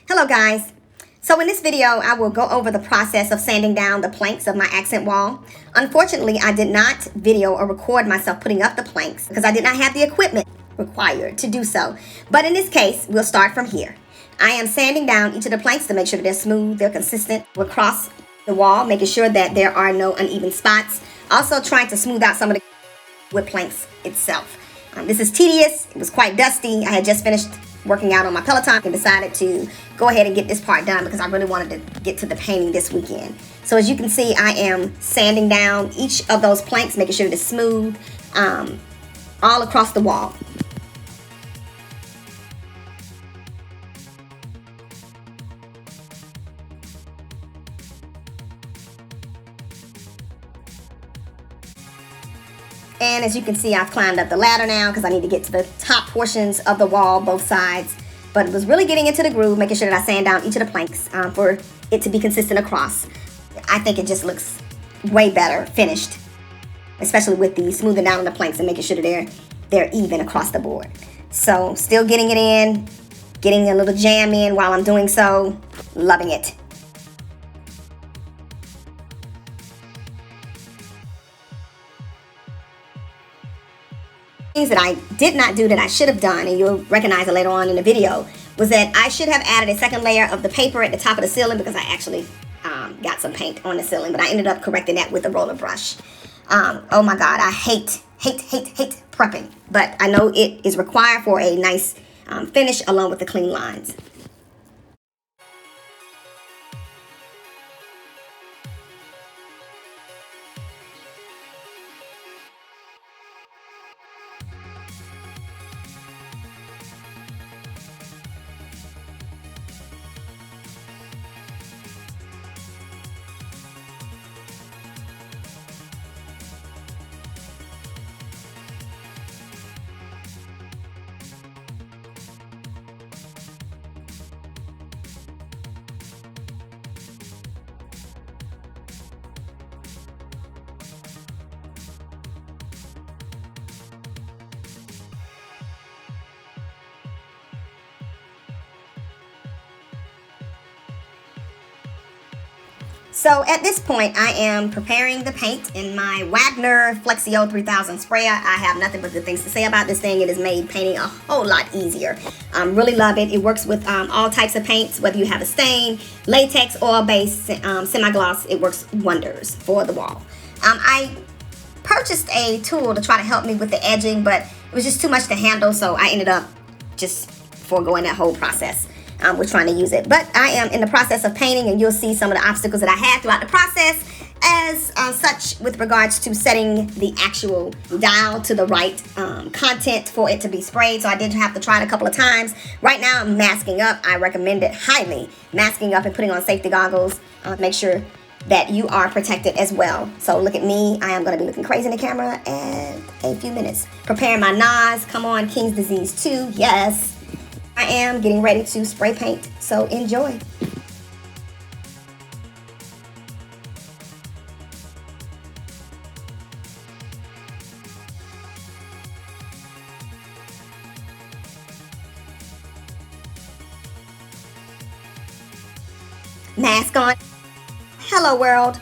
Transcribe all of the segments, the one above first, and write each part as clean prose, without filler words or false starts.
Hello guys. So in this video, I will go over the process of sanding down the planks of my accent wall. Unfortunately, I did not video or record myself putting up the planks because I did not have the equipment required to do so. But in this case, we'll start from here. I am sanding down each of the planks to make sure that they're smooth, they're consistent across the wall, making sure that there are no uneven spots. Also trying to smooth out some of the wood planks itself. This is tedious. It was quite dusty. I had just finished working out on my Peloton and decided to go ahead and get this part done because I really wanted to get to the painting this weekend. So as you can see, I am sanding down each of those planks, making sure that it's smooth all across the wall. And as you can see, I've climbed up the ladder now because I need to get to the top portions of the wall, both sides. But it was really getting into the groove, making sure that I sand down each of the planks for it to be consistent across. I think it just looks way better finished, especially with the smoothing down the planks and making sure that they're even across the board. So still getting it in, getting a little jam in while I'm doing so, loving it. Things that I did not do that I should have done, and you'll recognize it later on in the video, was that I should have added a second layer of the paper at the top of the ceiling because I actually got some paint on the ceiling, but I ended up correcting that with a roller brush. Oh my God, I hate prepping, but I know it is required for a nice finish along with the clean lines. So at this point, I am preparing the paint in my Wagner Flexio 3000 sprayer. I have nothing but good things to say about this thing. It has made painting a whole lot easier. Really love it. It works with all types of paints, whether you have a stain, latex, oil-based, semi-gloss. It works wonders for the wall. I purchased a tool to try to help me with the edging, but it was just too much to handle, so I ended up just foregoing that whole process. We're trying to use it, but I am in the process of painting, and you'll see some of the obstacles that I had throughout the process as such with regards to setting the actual dial to the right content for it to be sprayed. So I did have to try it a couple of times. Right now I'm masking up. I recommend it highly, masking up and putting on safety goggles. Make sure that you are protected as well. So look at me. I am going to be looking crazy in the camera in a few minutes. Preparing my NAS. Come on, King's Disease 2. Yes. I am getting ready to spray paint, so enjoy. Mask on. Hello world.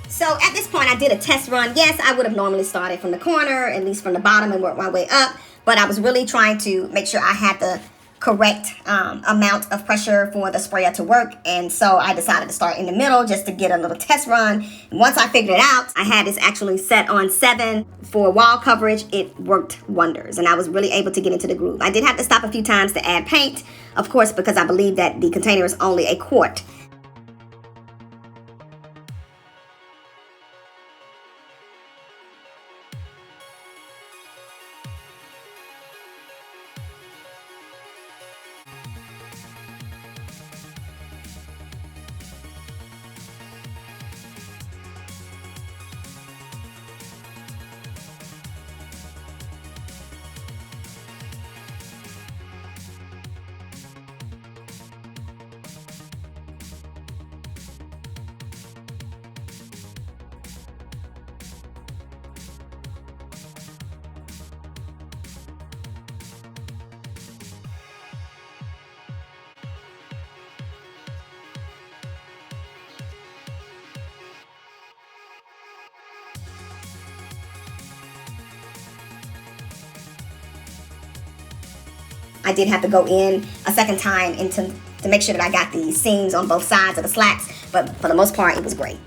So at this point I did a test run. Yes, I would have normally started from the corner, at least from the bottom, and worked my way up. But I was really trying to make sure I had the correct amount of pressure for the sprayer to work. And so I decided to start in the middle just to get a little test run. And once I figured it out, I had this actually set on 7 for wall coverage. It worked wonders, and I was really able to get into the groove. I did have to stop a few times to add paint, of course, because I believe that the container is only a quart. I did have to go in a second time to make sure that I got the seams on both sides of the slacks, but for the most part, it was great.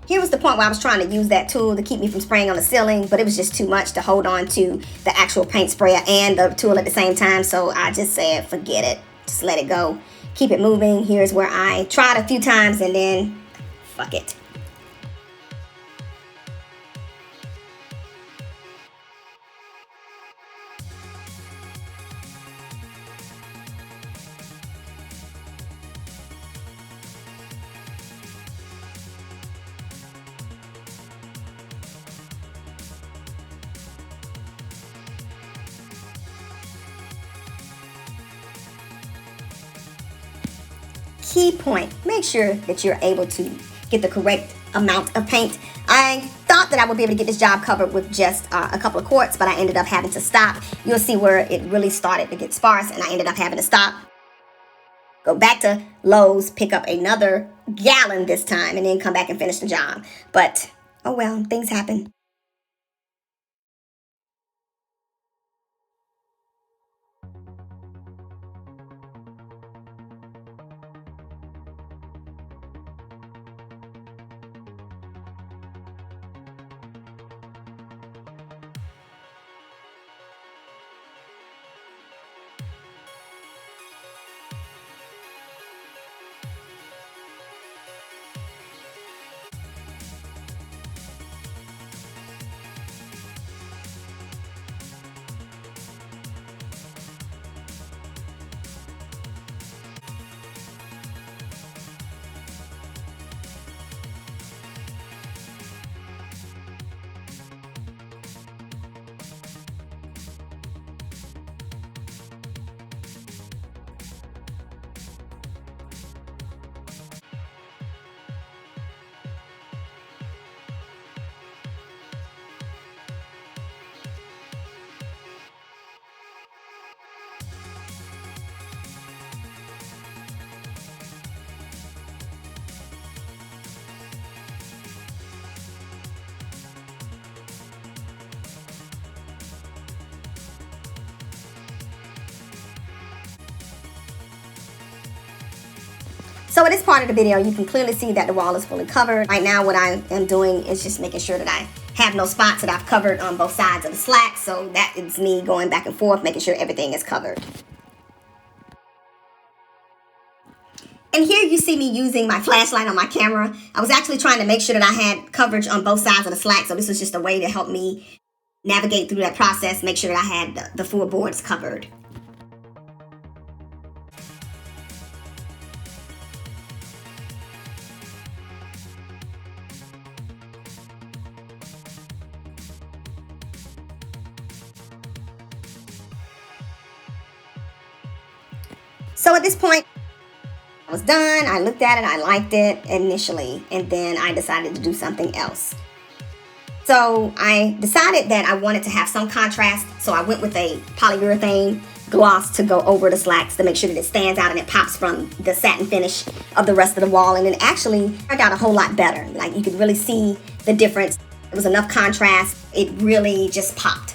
Here was the point where I was trying to use that tool to keep me from spraying on the ceiling, but it was just too much to hold on to the actual paint sprayer and the tool at the same time, so I just said, forget it. Just let it go. Keep it moving. Here's where I tried a few times and then, fuck it. Key point, make sure that you're able to get the correct amount of paint. I thought that I would be able to get this job covered with just a couple of quarts, but I ended up having to stop. You'll see where it really started to get sparse, and I ended up having to stop, go back to Lowe's, pick up another gallon this time, and then come back and finish the job. But, oh well, things happen. So at this part of the video, you can clearly see that the wall is fully covered. Right now, what I am doing is just making sure that I have no spots that I've covered on both sides of the slack. So that is me going back and forth, making sure everything is covered. And here you see me using my flashlight on my camera. I was actually trying to make sure that I had coverage on both sides of the slack. So this was just a way to help me navigate through that process, make sure that I had the full boards covered. So at this point, I was done. I looked at it. I liked it initially, and then I decided to do something else. So I decided that I wanted to have some contrast, so I went with a polyurethane gloss to go over the slacks to make sure that it stands out and it pops from the satin finish of the rest of the wall. And it actually turned out a whole lot better. Like, you could really see the difference. There was enough contrast. It really just popped.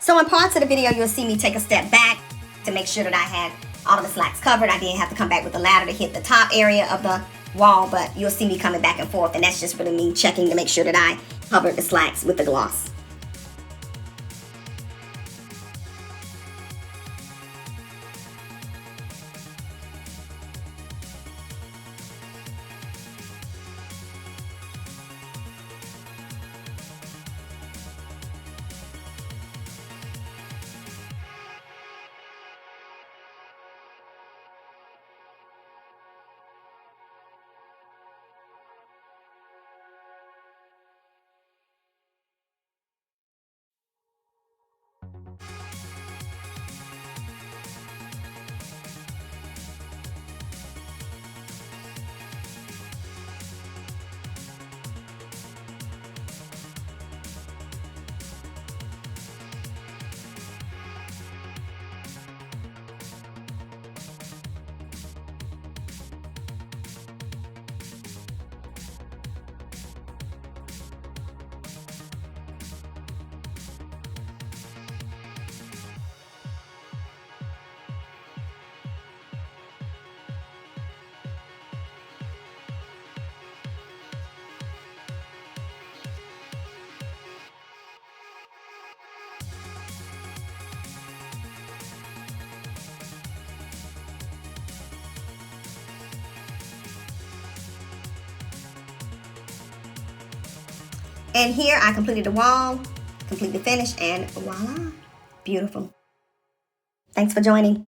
So in parts of the video, you'll see me take a step back to make sure that I had all of the slacks covered. I didn't have to come back with the ladder to hit the top area of the wall, but you'll see me coming back and forth, and that's just really me checking to make sure that I covered the slacks with the gloss. And here I completed the wall, completely finished, and voila, beautiful. Thanks for joining.